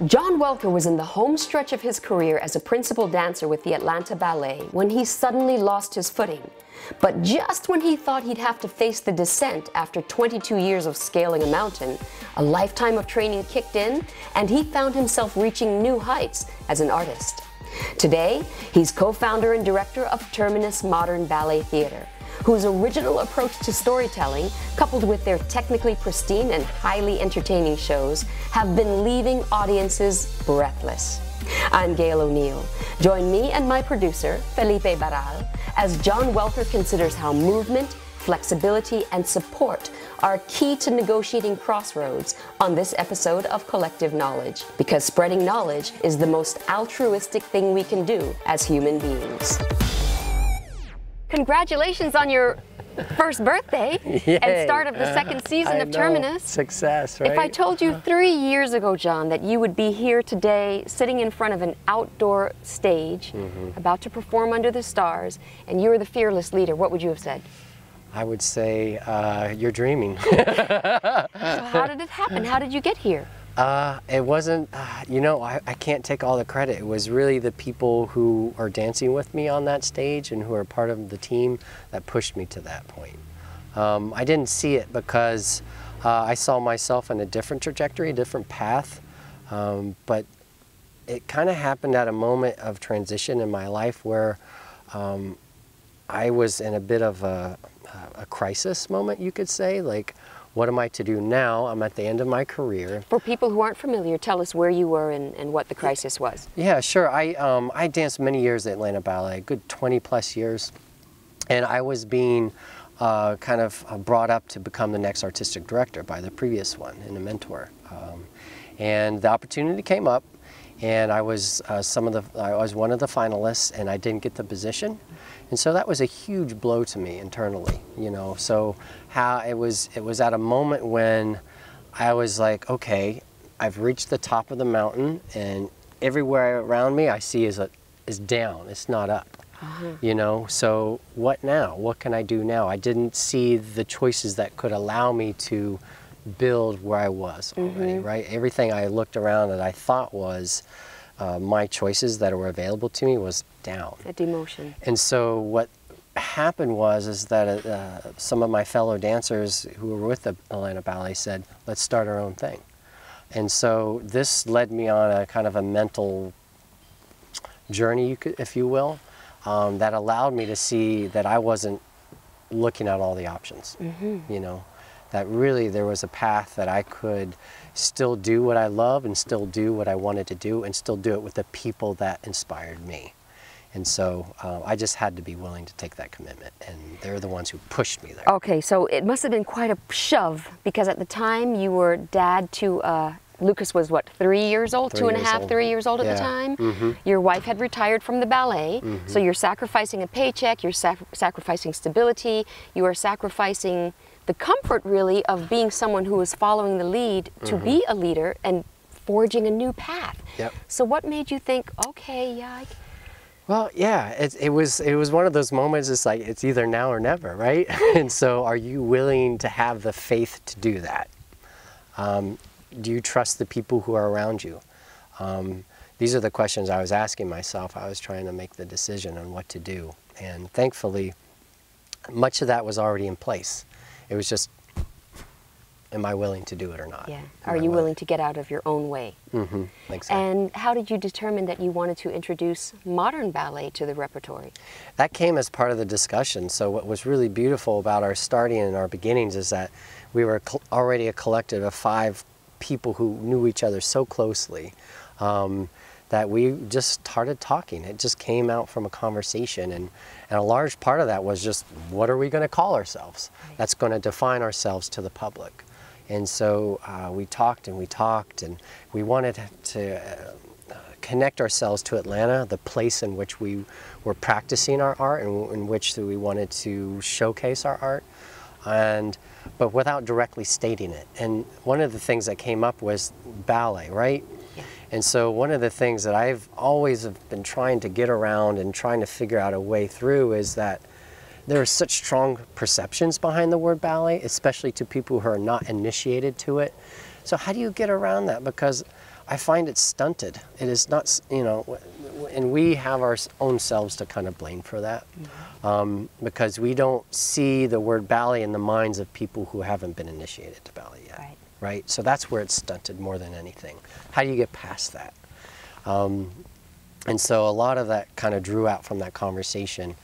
John Welker was in the home stretch of his career as a principal dancer with the Atlanta Ballet when he suddenly lost his footing. But just when he thought he'd have to face the descent after 22 years of scaling a mountain, a lifetime of training kicked in, and he found himself reaching new heights as an artist. Today, he's co-founder and director of Terminus Modern Ballet Theatre, whose original approach to storytelling, coupled with their technically pristine and highly entertaining shows, have been leaving audiences breathless. I'm Gail O'Neill. Join me and my producer, Felipe Barral, as John Welker considers how movement, flexibility, and support are key to negotiating crossroads on this episode of Collective Knowledge, because spreading knowledge is the most altruistic thing we can do as human beings. Congratulations on your first birthday and start of the second season of Terminus. Success, right? If I told you 3 years ago, John, that you would be here today sitting in front of an outdoor stage, about to perform under the stars, and you were the fearless leader, what would you have said? I would say, you're dreaming. So how did it happen? How did you get here? It wasn't, you know, I can't take all the credit. It was really the people who are dancing with me on that stage and who are part of the team that pushed me to that point. I didn't see it because I saw myself in a different trajectory, a different path, but it kind of happened at a moment of transition in my life where I was in a bit of a crisis moment, you could say. Like, what am I to do now? I'm at the end of my career. For people who aren't familiar, tell us where you were and what the crisis was. Yeah, sure. I danced many years at Atlanta Ballet, a good 20 plus years. And I was being kind of brought up to become the next artistic director by the previous one and a mentor. And the opportunity came up, and I was I was one of the finalists, and I didn't get the position. And so that was a huge blow to me internally, you know. So it was at a moment when I was like, okay, I've reached the top of the mountain, and everywhere around me I see is down, it's not up. You know, so what now? What can I do now? I didn't see the choices that could allow me to build where I was already, right? Everything I looked around that I thought was my choices that were available to me was down. A demotion. And so what happened is that some of my fellow dancers who were with the Atlanta Ballet said, let's start our own thing. And so this led me on a kind of a mental journey, if you will, that allowed me to see that I wasn't looking at all the options, you know, that really there was a path that I could still do what I love and still do what I wanted to do and still do it with the people that inspired me. And so I just had to be willing to take that commitment, and they're the ones who pushed me there. Okay, so it must have been quite a shove, because at the time you were dad to, Lucas was what, 3 years old? 2.5, 3 years old at the time? Your wife had retired from the ballet, so you're sacrificing a paycheck, you're sacrificing stability, you are sacrificing the comfort, really, of being someone who is following the lead to be a leader and forging a new path. So what made you think, okay, yeah, well, yeah, it was one of those moments. It's like, it's either now or never, right? And so, are you willing to have the faith to do that? Do you trust the people who are around you? These are the questions I was asking myself. I was trying to make the decision on what to do, and thankfully, much of that was already in place. It was just, am I willing to do it or not? Yeah. Are you willing to get out of your own way? Exactly. And how did you determine that you wanted to introduce modern ballet to the repertory? That came as part of the discussion. So what was really beautiful about our starting and our beginnings is that we were already a collective of 5 people who knew each other so closely that we just started talking. It just came out from a conversation, and a large part of that was just, what are we going to call ourselves? That's going to define ourselves to the public. And so we talked and we talked, and we wanted to connect ourselves to Atlanta, the place in which we were practicing our art and in which we wanted to showcase our art, but without directly stating it. And one of the things that came up was ballet, right? And so one of the things that I've always been trying to get around and trying to figure out a way through is that there are such strong perceptions behind the word ballet, especially to people who are not initiated to it. So how do you get around that? Because I find it stunted. It is not, you know, and we have our own selves to kind of blame for that, because we don't see the word ballet in the minds of people who haven't been initiated to ballet yet, right? So that's where it's stunted more than anything. How do you get past that? And so a lot of that kind of drew out from that conversation,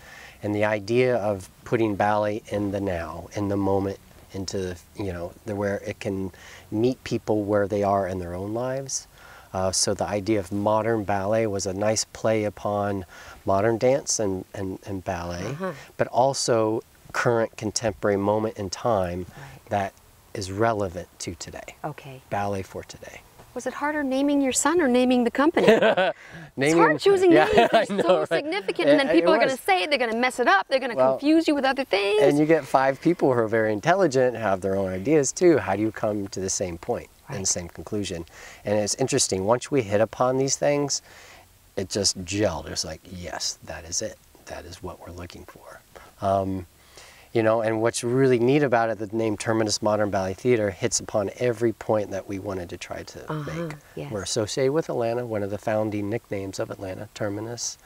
and the idea of putting ballet in the now, in the moment, into the, you know, where it can meet people where they are in their own lives. So the idea of modern ballet was a nice play upon modern dance and ballet, but also current contemporary moment in time that is relevant to today. Okay. Ballet for today. Was it harder naming your son or naming the company? It's hard choosing names. They're so significant, and then people are going to say it, they're going to mess it up, they're going to confuse you with other things. And you get 5 people who are very intelligent, have their own ideas too. How do you come to the same point and the same conclusion? And it's interesting, once we hit upon these things, it just gelled. It's like, yes, that is it. That is what we're looking for. You know, and what's really neat about it, the name Terminus Modern Ballet Theatre hits upon every point that we wanted to try to make. Yes. We're associated with Atlanta, one of the founding nicknames of Atlanta, Terminus.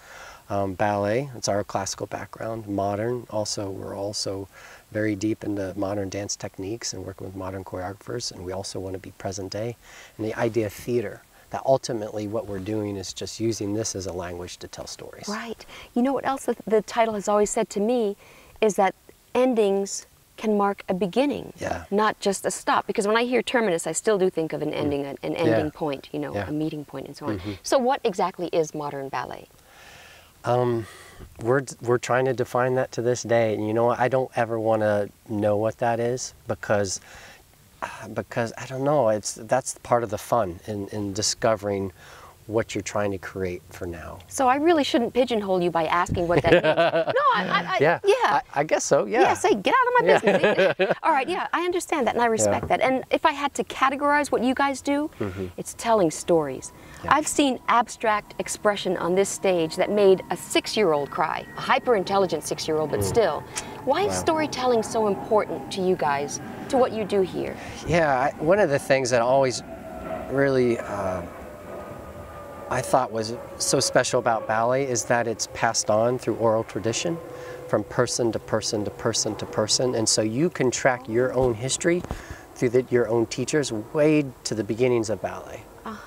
Ballet, it's our classical background. Modern, also, we're also very deep into modern dance techniques and working with modern choreographers, and we also want to be present day. And the idea of theater, that ultimately what we're doing is just using this as a language to tell stories. Right. You know what else the title has always said to me is that endings can mark a beginning, not just a stop. Because when I hear terminus, I still do think of an ending, an ending point, you know, a meeting point and so on. So what exactly is modern ballet? We're trying to define that to this day, and you know what, I don't ever want to know what that is, because I don't know, that's part of the fun in discovering what you're trying to create for now. So I really shouldn't pigeonhole you by asking what that means. No, I guess so, Yeah, say, get out of my business. All right, I understand that and I respect that. And if I had to categorize what you guys do, it's telling stories. I've seen abstract expression on this stage that made a 6-year-old cry, a hyper-intelligent 6-year-old, but still. Why is storytelling so important to you guys, to what you do here? Yeah, one of the things that always really I thought was so special about ballet is that it's passed on through oral tradition, from person to person to person to person, and so you can track your own history through your own teachers way to the beginnings of ballet.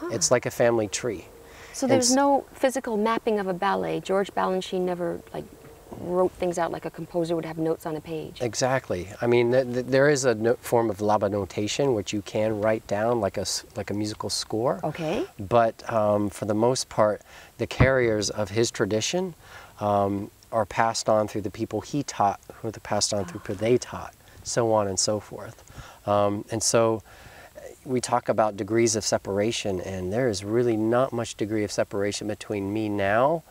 It's like a family tree. So there's no physical mapping of a ballet. George Balanchine never wrote things out like a composer would have notes on a page. Exactly. I mean, there is a form of laba notation which you can write down like a musical score. Okay. But for the most part, the carriers of his tradition are passed on through the people he taught, who are passed on through people they taught, so on and so forth. And so we talk about degrees of separation, and there is really not much degree of separation between me now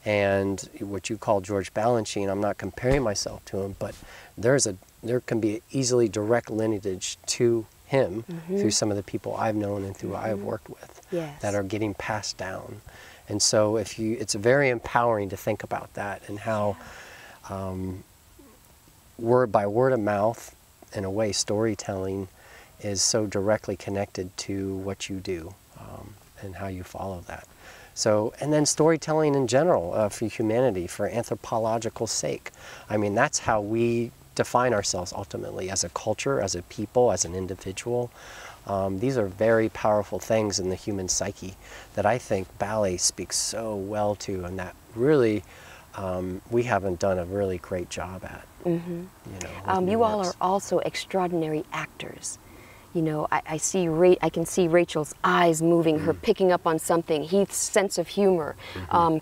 and what you call George Balanchine. I'm not comparing myself to him, but there can be easily direct lineage to him through some of the people I've known and through I've worked with that are getting passed down. And so it's very empowering to think about that and how word by word of mouth, in a way, storytelling is so directly connected to what you do and how you follow that. So, and then storytelling in general for humanity, for anthropological sake. I mean, that's how we define ourselves ultimately as a culture, as a people, as an individual. These are very powerful things in the human psyche that I think ballet speaks so well to, and that really we haven't done a really great job at. You know, you all are also extraordinary actors. You know, I can see Rachel's eyes moving, her picking up on something, Heath's sense of humor,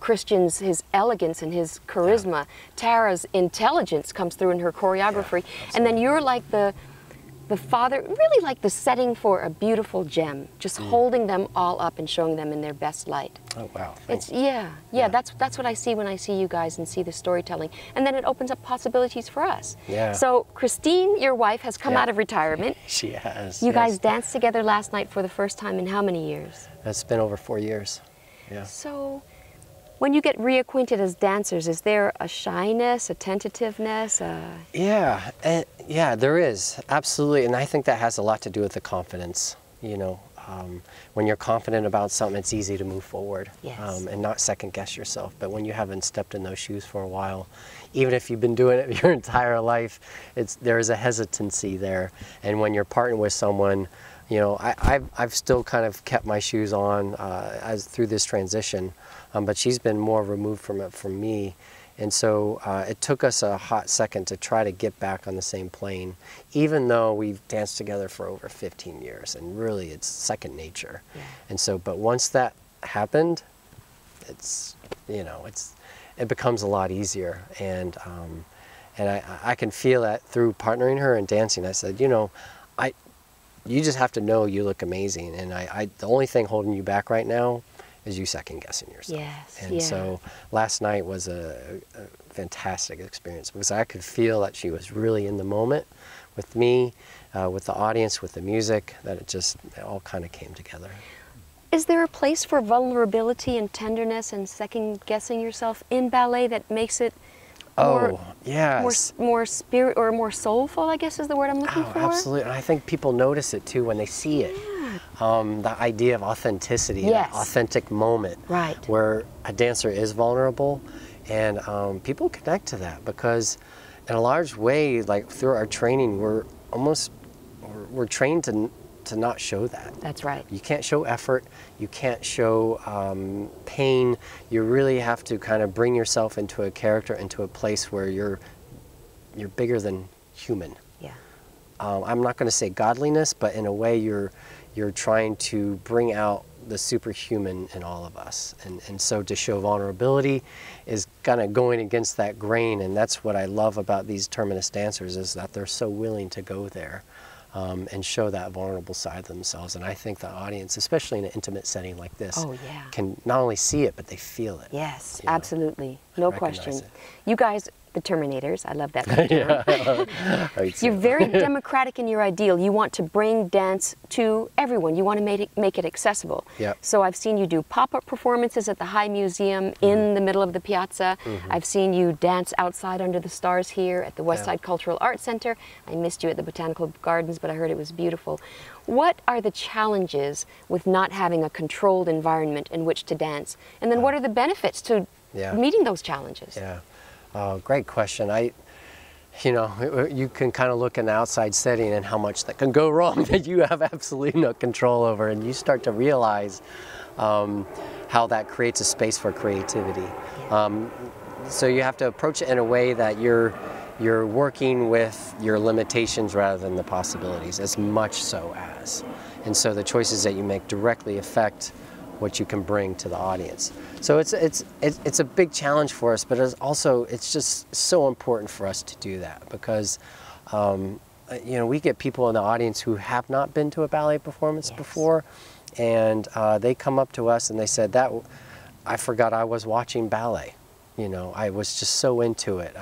Christian's, his elegance and his charisma, Tara's intelligence comes through in her choreography, and then you're like the father, really like the setting for a beautiful gem, just holding them all up and showing them in their best light. Oh, wow. That's what I see when I see you guys and see the storytelling. And then it opens up possibilities for us. Yeah. So Christine, your wife, has come out of retirement. She has. You guys danced together last night for the first time in how many years? It's been over 4 years. Yeah. So when you get reacquainted as dancers, is there a shyness, a tentativeness? Yeah, there is, absolutely, and I think that has a lot to do with the confidence You know, when you're confident about something, it's easy to move forward, Yes. and not second guess yourself. But when you haven't stepped in those shoes for a while, even if you've been doing it your entire life, there is a hesitancy there. And when you're partnering with someone, you know, I've still kind of kept my shoes on through this transition, but she's been more removed from it from me. And so it took us a hot second to try to get back on the same plane, even though we've danced together for over 15 years, and really it's second nature. Yeah. And so, but once that happened, it's, you know, it becomes a lot easier. And I can feel that through partnering her and dancing. I said, you know, you just have to know you look amazing, and the only thing holding you back right now is you second guessing yourself. Yes, and so last night was a fantastic experience, because I could feel that she was really in the moment with me, with the audience, with the music, that it all kind of came together. Is there a place for vulnerability and tenderness and second guessing yourself in ballet that makes it more, yes, more spirit or more soulful, I guess is the word I'm looking for? Absolutely. And I think people notice it too when they see it. The idea of authenticity, that authentic moment, where a dancer is vulnerable, and people connect to that, because in a large way, like through our training, we're trained to not show that. That's right. You can't show effort, you can't show pain. You really have to kind of bring yourself into a character, into a place where you're bigger than human. Yeah. I'm not going to say godliness, but in a way you're trying to bring out the superhuman in all of us. And so to show vulnerability is kind of going against that grain, and that's what I love about these Terminus dancers, is that they're so willing to go there and show that vulnerable side of themselves. And I think the audience, especially in an intimate setting like this, can not only see it, but they feel it. Yes, absolutely. No question. You guys, the Terminators, I love that term. You're very democratic in your ideal. You want to bring dance to everyone. You want to make it accessible. So I've seen you do pop-up performances at the High Museum in the middle of the piazza. I've seen you dance outside under the stars here at the Westside Cultural Arts Center. I missed you at the Botanical Gardens, but I heard it was beautiful. What are the challenges with not having a controlled environment in which to dance? And then what are the benefits to meeting those challenges? Great question. You know, you can kind of look in the outside setting and how much that can go wrong that you have absolutely no control over, and you start to realize how that creates a space for creativity. So you have to approach it in a way that you're working with your limitations rather than the possibilities, as much so as. And so the choices that you make directly affect what you can bring to the audience. So it's a big challenge for us, but it's just so important for us to do that, because you know, we get people in the audience who have not been to a ballet performance before, and they come up to us and they said, I forgot I was watching ballet. You know, I was just so into it.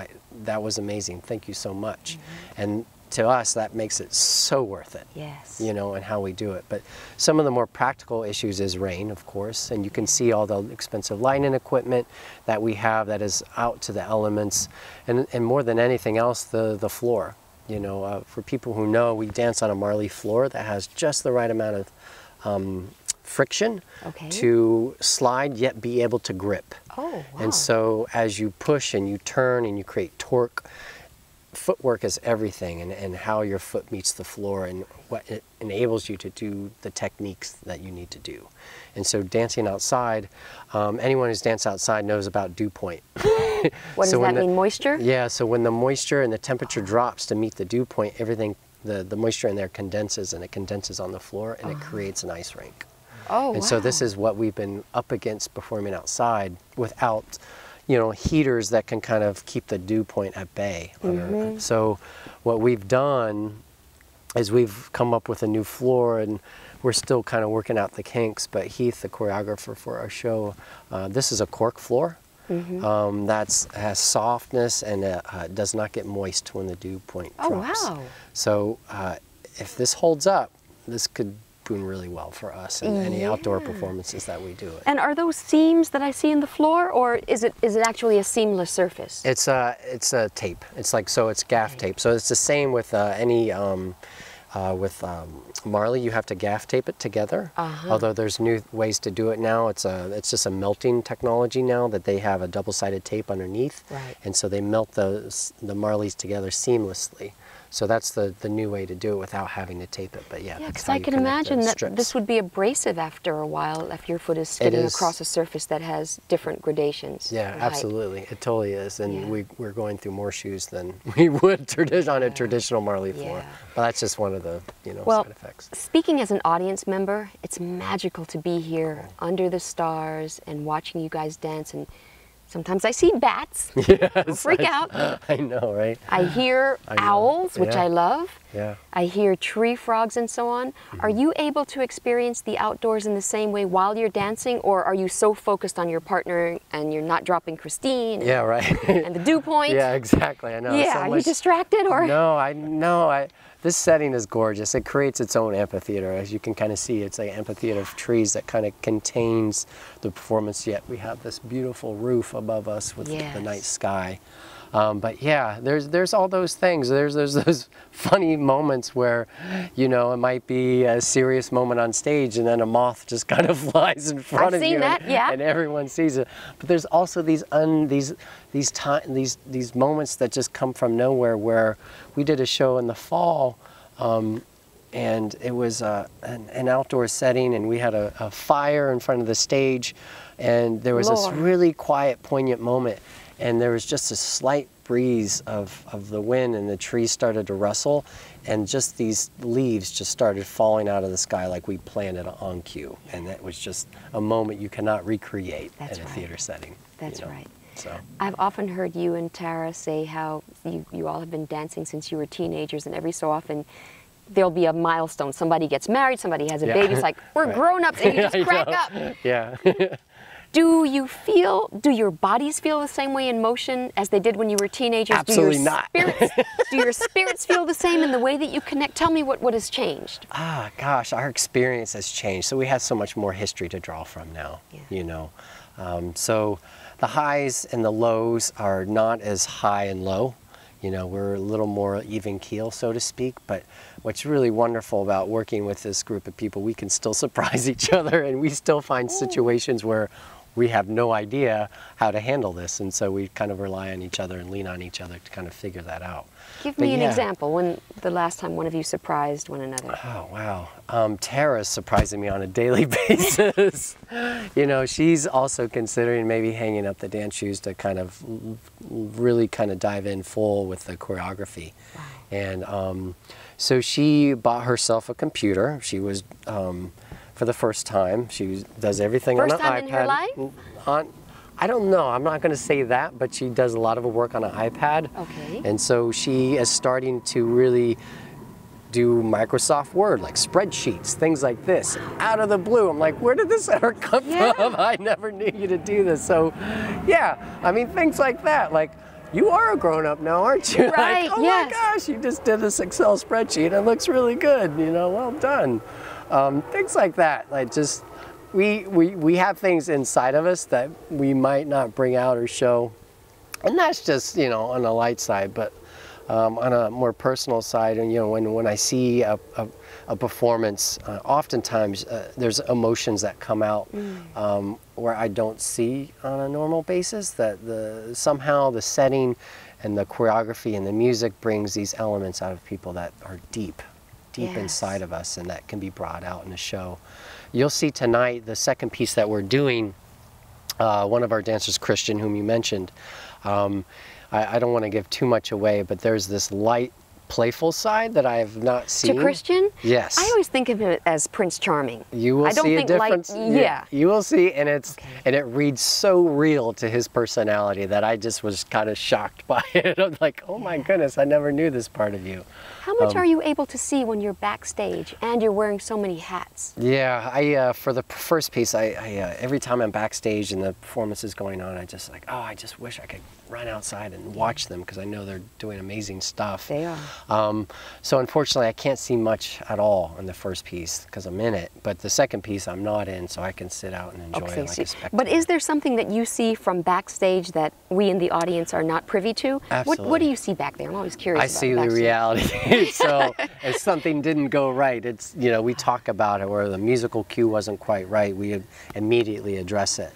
That was amazing. Thank you so much. And to us, that makes it so worth it. Yes. You know, and how we do it. But some of the more practical issues is rain, of course, and you can see all the expensive lighting equipment that we have that is out to the elements, and more than anything else, the floor. You know, for people who know, we dance on a marley floor that has just the right amount of friction to slide yet be able to grip. Oh, wow. And so as you push and you turn and you create torque, footwork is everything, and how your foot meets the floor and what it enables you to do the techniques that you need to do. And so dancing outside, anyone who's danced outside knows about dew point. What does that mean, moisture? Yeah, so when the moisture and the temperature drops to meet the dew point, everything, the moisture in there condenses, and it condenses on the floor, and it creates an ice rink. Oh, and so this is what we've been up against performing outside without, you know, heaters that can kind of keep the dew point at bay. So what we've done is we've come up with a new floor, and we're still kind of working out the kinks, but Heath, the choreographer for our show, this is a cork floor. That has softness, and does not get moist when the dew point drops. Oh, wow. So if this holds up, this could doing really well for us and any outdoor performances that we do. And are those seams that I see in the floor, or is it actually a seamless surface? It's a tape. It's like, so it's gaff tape. So it's the same with any with Marley, you have to gaff tape it together. Although there's new ways to do it now. It's just a melting technology now that they have a double-sided tape underneath, and so they melt the Marleys together seamlessly. So that's the new way to do it without having to tape it. But yeah, because I can imagine that this would be abrasive after a while if your foot is skidding across a surface that has different gradations. Yeah, absolutely. It totally is. And we're going through more shoes than we would on a traditional Marley floor. But that's just one of the side effects. Speaking as an audience member, it's magical to be here under the stars and watching you guys dance. And sometimes I see bats. Yes, freak out. I know, right? I hear owls, which I love. Yeah. I hear tree frogs and so on. Are you able to experience the outdoors in the same way while you're dancing, or are you so focused on your partner and you're not dropping Christine? Yeah, right. And the dew point? Yeah, exactly. I know. Yeah, so are you distracted or? No, this setting is gorgeous. It creates its own amphitheater. As you can kind of see, it's an amphitheater of trees that kind of contains the performance, yet we have this beautiful roof above us with the night sky. But yeah, there's all those things. There's those funny moments where, it might be a serious moment on stage and then a moth just kind of flies in front of you. I've seen that, and everyone sees it. But there's also these moments that just come from nowhere, where we did a show in the fall, and it was an outdoor setting, and we had a fire in front of the stage, and there was this really quiet, poignant moment. And there was just a slight breeze of the wind, and the trees started to rustle, and just these leaves just started falling out of the sky like we planned it on cue. And that was just a moment you cannot recreate in a theater setting. That's right. So I've often heard you and Tara say how you all have been dancing since you were teenagers, and every so often there'll be a milestone. Somebody gets married, somebody has a baby. It's like, we're grown-ups, and you just crack up. Yeah. Do your bodies feel the same way in motion as they did when you were teenagers? Absolutely not. Do your spirits feel the same in the way that you connect? Tell me what has changed. Gosh, our experience has changed. So we have so much more history to draw from now, So the highs and the lows are not as high and low. We're a little more even keel, so to speak. But what's really wonderful about working with this group of people, we can still surprise each other, and we still find situations where we have no idea how to handle this, and so we kind of rely on each other and lean on each other to kind of figure that out. Give me an example, when the last time one of you surprised one another. Oh, wow. Tara's surprising me on a daily basis. She's also considering maybe hanging up the dance shoes to kind of really kind of dive in full with the choreography. Wow. And so she bought herself a computer. She was, for the first time, she does everything on an iPad. First time in her life? I don't know, I'm not going to say that, but she does a lot of her work on an iPad. Okay. And so she is starting to really do Microsoft Word, like spreadsheets, things like this. Out of the blue, I'm like, where did this ever come from? I never knew you to do this. So, yeah, I mean, things like that. Like, you are a grown-up now, aren't you? Right, like, oh my gosh, you just did this Excel spreadsheet. It looks really good, well done. Things like that, like just, we have things inside of us that we might not bring out or show, and that's just on the light side. But on a more personal side, and when I see a performance, oftentimes there's emotions that come out where I don't see on a normal basis. That somehow the setting and the choreography and the music brings these elements out of people that are deep inside of us, and that can be brought out in the show. You'll see tonight, the second piece that we're doing, one of our dancers, Christian, whom you mentioned, I don't want to give too much away, but there's this light, playful side that I have not seen. To Christian? Yes. I always think of him as Prince Charming. You will see a difference. You will see, and it reads so real to his personality that I just was kind of shocked by it. I'm like, oh my goodness, I never knew this part of you. How much are you able to see when you're backstage and you're wearing so many hats? Yeah, for the first piece, every time I'm backstage and the performance is going on, I just wish I could run outside and watch them, because I know they're doing amazing stuff. They are. So unfortunately, I can't see much at all in the first piece because I'm in it. But the second piece, I'm not in, so I can sit out and enjoy it like a spectator. But is there something that you see from backstage that we in the audience are not privy to? Absolutely. What do you see back there? I'm always curious. I see the reality. So if something didn't go right, it's, you know, we talk about it, where the musical cue wasn't quite right, we immediately address it.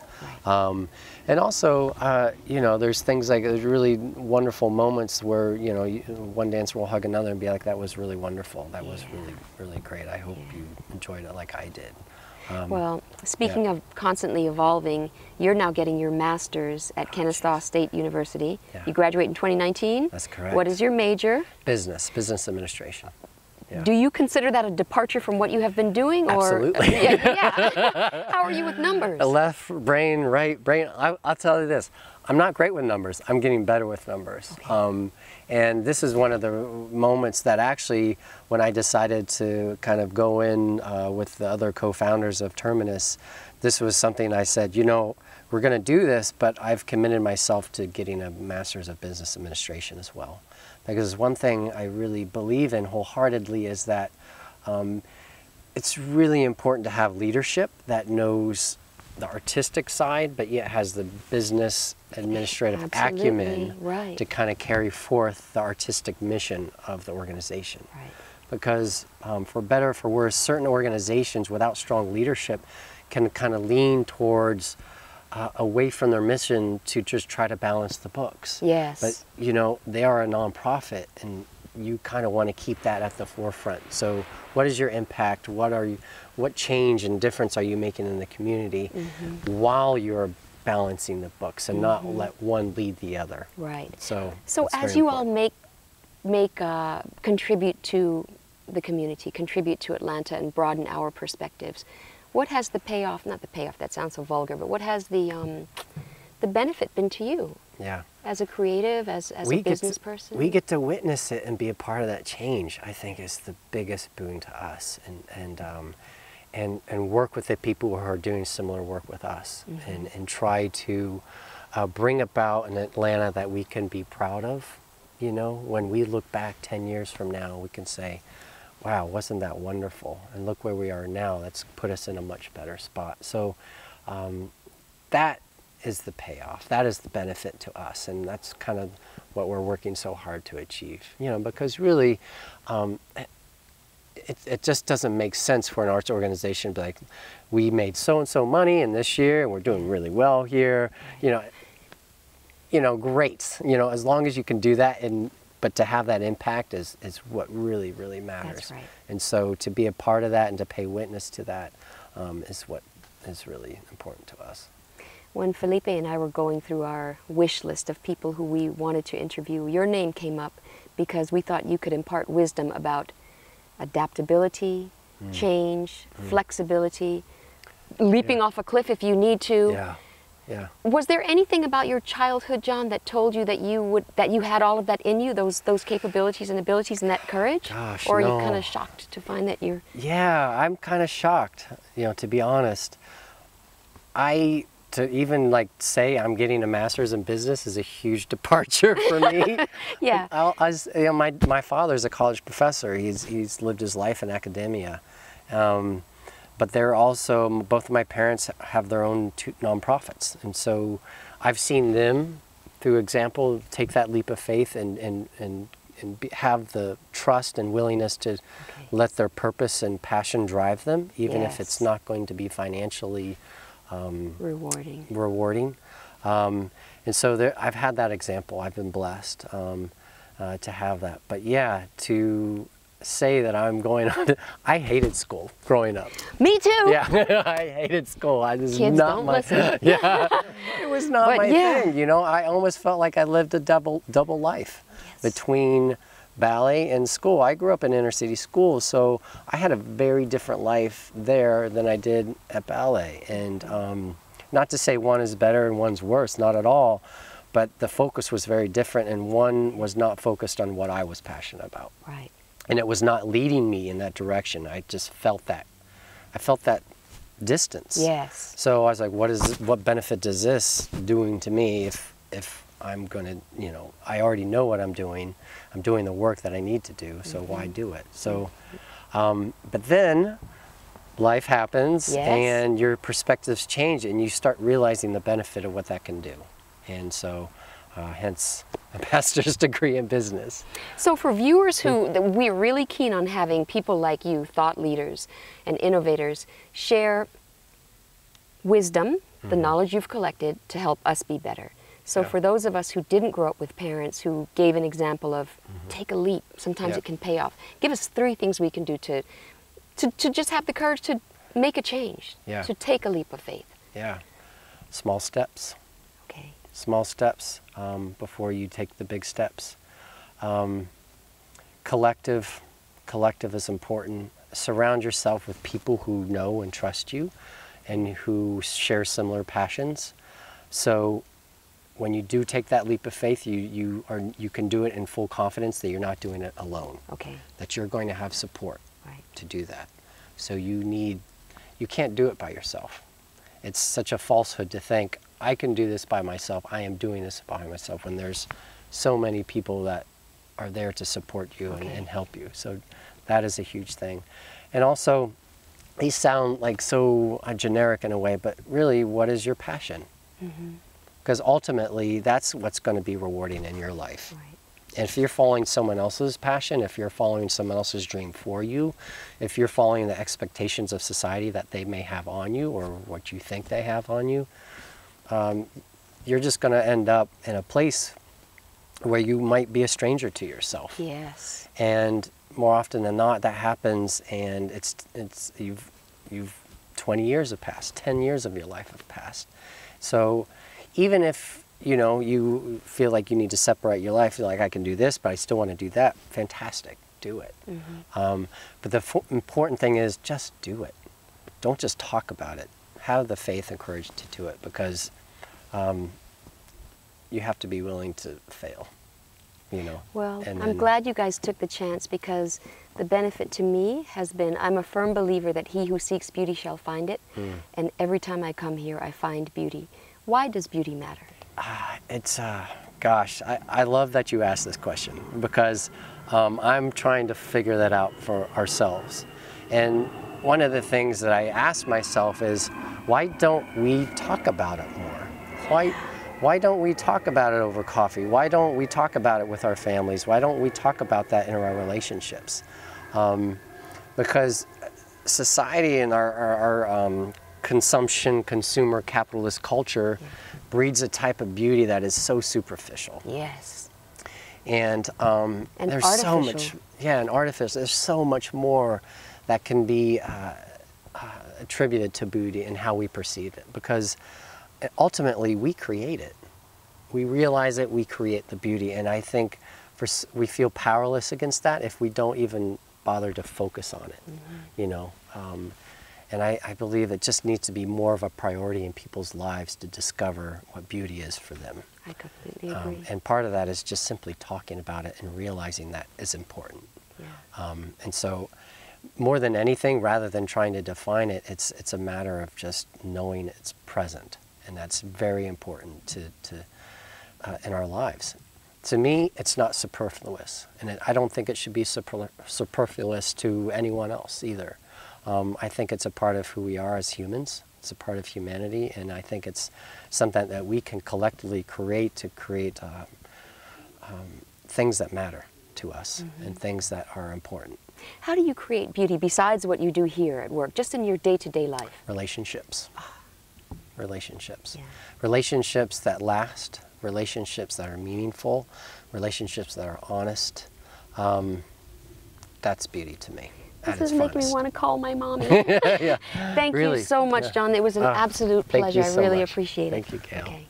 Right. And also, you know, there's things like, there's really wonderful moments where, you know, one dancer will hug another and be like, that was really wonderful. That was really, really great. I hope you enjoyed it like I did. Well, speaking of constantly evolving, you're now getting your master's at Kennesaw State University. Yeah. You graduate in 2019. That's correct. What is your major? Business administration. Yeah. Do you consider that a departure from what you have been doing? Absolutely. Or, yeah. How are you with numbers? Left brain, right brain. I'll tell you this. I'm not great with numbers. I'm getting better with numbers. Okay. And this is one of the moments that actually, when I decided to kind of go in with the other co-founders of Terminus, this was something I said, you know, we're going to do this, but I've committed myself to getting a master's of business administration as well. Because one thing I really believe in wholeheartedly is that it's really important to have leadership that knows the artistic side, but yet has the business administrative acumen to kind of carry forth the artistic mission of the organization. Right. Because for better or for worse, certain organizations without strong leadership can kind of lean towards away from their mission to just try to balance the books. Yes. But you know, they are a nonprofit, and you kind of want to keep that at the forefront. So what is your impact? What change and difference are you making in the community while you're balancing the books, and not let one lead the other? Right. So as you all contribute to the community, contribute to Atlanta, and broaden our perspectives, what has the payoff, not the payoff, that sounds so vulgar, but what has the benefit been to you? Yeah. As a creative, as a business person? We get to witness it and be a part of that change, I think, is the biggest boon to us. And work with the people who are doing similar work with us, and try to bring about an Atlanta that we can be proud of. You know, when we look back 10 years from now, we can say, wow, wasn't that wonderful? And look where we are now. That's put us in a much better spot. So that is the payoff. That is the benefit to us. And that's kind of what we're working so hard to achieve. You know, because really, it just doesn't make sense for an arts organization to be like, we made so-and-so money in this year, and we're doing really well here. You know, great. You know, as long as you can do that, but to have that impact is what really, really matters. That's right. And so to be a part of that and to pay witness to that is what is really important to us. When Felipe and I were going through our wish list of people who we wanted to interview, your name came up because we thought you could impart wisdom about adaptability, change, flexibility, leaping off a cliff if you need to. Yeah. Yeah. Was there anything about your childhood, John, that told you that you had all of that in you, those capabilities and abilities and that courage? Gosh, or are no. you kind of shocked to find that you're... Yeah, I'm kind of shocked, you know, to be honest. To even like say I'm getting a master's in business is a huge departure for me. Yeah. You know, my father's a college professor. He's lived his life in academia. But they're also, both of my parents have their own nonprofits. And so I've seen them, through example, take that leap of faith and have the trust and willingness to let their purpose and passion drive them, even if it's not going to be financially rewarding. And so I've had that example. I've been blessed to have that. But yeah, to say that I'm going on. I hated school growing up. Me too. Yeah, I hated school. Kids don't listen. Yeah, it was not my thing. You know, I almost felt like I lived a double life between ballet and school. I grew up in inner city schools, so I had a very different life there than I did at ballet. And not to say one is better and one's worse, not at all. But the focus was very different, and one was not focused on what I was passionate about. Right. And it was not leading me in that direction. I just felt that. I felt that distance. Yes. So I was like, what benefit does this doing to me if I'm going to, you know, I already know what I'm doing. I'm doing the work that I need to do, so why do it? So, but then life happens and your perspectives change and you start realizing the benefit of what that can do. And so, hence a master's degree in business. So for viewers we're really keen on having people like you, thought leaders and innovators, share wisdom, the knowledge you've collected to help us be better. So for those of us who didn't grow up with parents who gave an example of take a leap, sometimes it can pay off. Give us 3 things we can do to just have the courage to make a change, to take a leap of faith. Yeah, small steps. Okay. Small steps before you take the big steps. Collective is important. Surround yourself with people who know and trust you and who share similar passions. So when you do take that leap of faith, you can do it in full confidence that you're not doing it alone. Okay. That you're going to have support to do that. So you can't do it by yourself. It's such a falsehood to think, I can do this by myself, I am doing this by myself, when there's so many people that are there to support you and help you. So that is a huge thing. And also, these sound like so generic in a way, but really, what is your passion? Because ultimately, that's what's going to be rewarding in your life. Right. And if you're following someone else's passion, if you're following someone else's dream for you, if you're following the expectations of society that they may have on you or what you think they have on you, you're just going to end up in a place where you might be a stranger to yourself. Yes. And more often than not, that happens, and you've 20 years have passed, 10 years of your life have passed. So even if you feel like you need to separate your life, you're like, I can do this, but I still want to do that, fantastic, do it. But the important thing is just do it. Don't just talk about it. Have the faith and courage to do it, because you have to be willing to fail, Well, I'm glad you guys took the chance, because the benefit to me has been, I'm a firm believer that he who seeks beauty shall find it. And every time I come here, I find beauty. Why does beauty matter? Gosh, I love that you asked this question, because I'm trying to figure that out for ourselves. And one of the things that I ask myself is, why don't we talk about it more? Why don't we talk about it over coffee? Why don't we talk about it with our families? Why don't we talk about that in our relationships? Because society and our consumer capitalist culture breeds a type of beauty that is so superficial. Yes. And there's artificial. So much, and artificial. There's so much more that can be attributed to beauty and how we perceive it, because ultimately we create it. We realize it, we create the beauty, and I think we feel powerless against that if we don't even bother to focus on it, And I believe it just needs to be more of a priority in people's lives to discover what beauty is for them. I completely agree. And part of that is just simply talking about it and realizing that is important. Yeah. And so, more than anything, rather than trying to define it, it's a matter of just knowing it's present, and that's very important in our lives. To me, it's not superfluous, and I don't think it should be superfluous to anyone else either. I think it's a part of who we are as humans. It's a part of humanity, and I think it's something that we can collectively create to create things that matter to us and things that are important. How do you create beauty besides what you do here at work, just in your day-to-day life? Relationships. Relationships. Yeah. Relationships that last, relationships that are meaningful, relationships that are honest. That's beauty to me. This is making me want to call my mommy. Yeah. Thank Really? you so much, John. It was an absolute pleasure. Thank you so I really much. appreciate it. Thank you, Gail. Okay.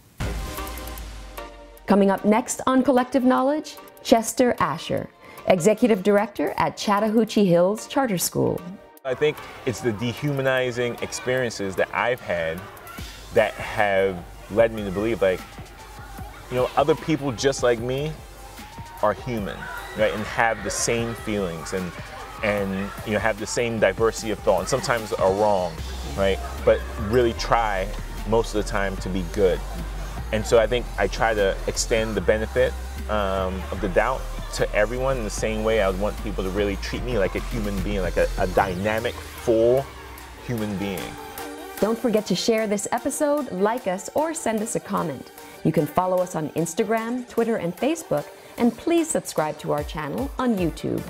Coming up next on Collective Knowledge, Chester Asher, Executive Director at Chattahoochee Hills Charter School. I think it's the dehumanizing experiences that I've had that have led me to believe, other people just like me are human, right, and have the same feelings and have the same diversity of thought, and sometimes are wrong, right, but really try most of the time to be good. And so I think I try to extend the benefit of the doubt to everyone in the same way I would want people to really treat me like a human being, like a dynamic, full human being. Don't forget to share this episode, like us, or send us a comment. You can follow us on Instagram, Twitter, and Facebook, and please subscribe to our channel on YouTube.